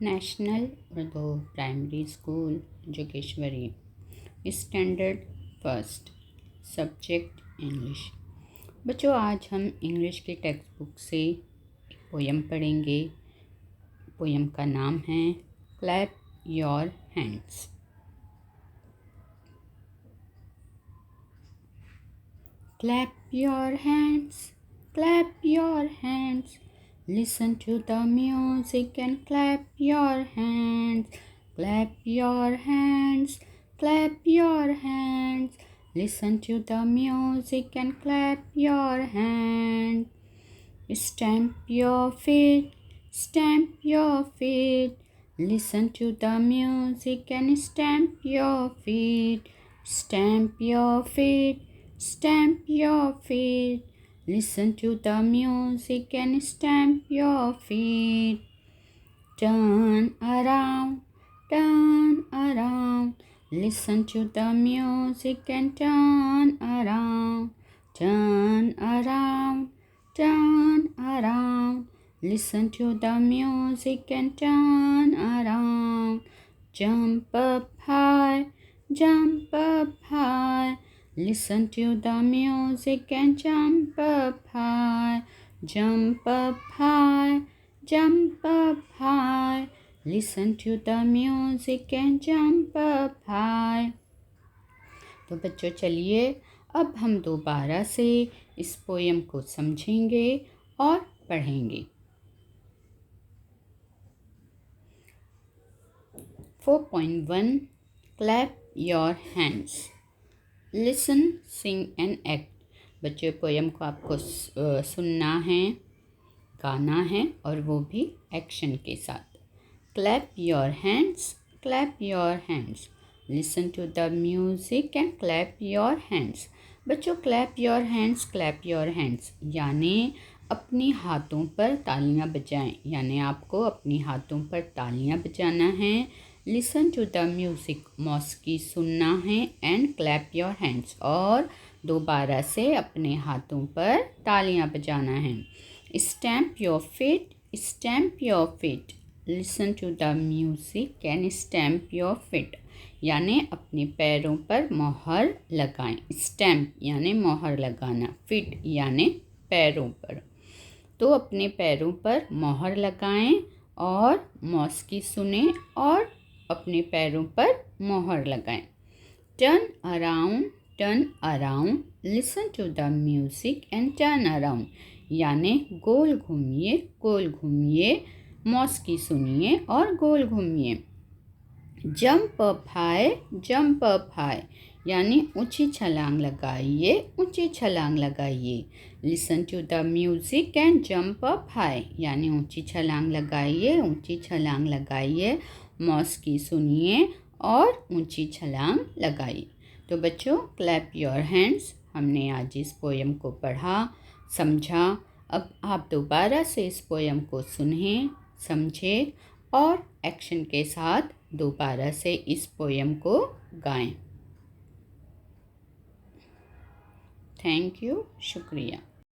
National Urdu primary school Jogeshwari, standard first, subject English. बच्चों, आज हम इंग्लिश की टेक्स्ट बुक से एक पोयम पढ़ेंगे। पोयम का नाम है clap your hands. Clap your hands, clap your hands. Listen to the music and clap your hands. Clap your hands, clap your hands. Listen to the music and clap your hands. Stamp your feet, stamp your feet. Listen to the music and stamp your feet. Stamp your feet. Stamp your feet. Listen to the music and stamp your feet. Turn around, turn around. Listen to the music and turn around. Turn around, turn around. Listen to the music and turn around. Jump up high, jump up high. Listen to the music and jump up high. Jump up high, jump up high. Listen to the music and jump up high. तो बच्चों, चलिए अब हम दोबारा से इस poem को समझेंगे और पढ़ेंगे। 4.1 Clap your hands. Listen, sing and act. बच्चों, पोयम को आपको सुनना है, गाना है और वो भी एक्शन के साथ। Clap your hands, clap your hands. Listen to the music and clap your hands. बच्चों, clap your hands, clap your hands यानी अपनी हाथों पर तालियां बजाएं, यानी आपको अपनी हाथों पर तालियां बजाना है। लिसन टू द म्यूज़िक, मौसीकी सुनना है। एंड क्लैप योर हैंड्स, और दोबारा से अपने हाथों पर तालियां बजाना है। Stamp your feet, stamp your feet. Listen to the music and stamp your feet यानी अपने पैरों पर मोहर लगाएं। स्टैम्प यानी मोहर लगाना, फीट यानी पैरों पर। तो अपने पैरों पर मोहर लगाएं और मौसीकी सुने और अपने पैरों पर मोहर लगाएं। Turn around, turn around. Listen to the music and turn around यानी गोल घूमिए, गोल घूमिए, मौसीकी सुनिए और गोल घूमिए। Jump up high, jump up high यानी ऊंची छलांग लगाइए, ऊंची छलांग लगाइए। Listen to the music and jump up high यानी ऊंची छलांग लगाइए, ऊंची छलांग लगाइए, मौसीकी सुनिए और ऊंची छलांग लगाइए। तो बच्चों, क्लैप योर हैंड्स हमने आज इस पोयम को पढ़ा, समझा। अब आप दोबारा से इस पोयम को सुनें, समझें और एक्शन के साथ दोबारा से इस पोयम को गाएं। थैंक यू, शुक्रिया।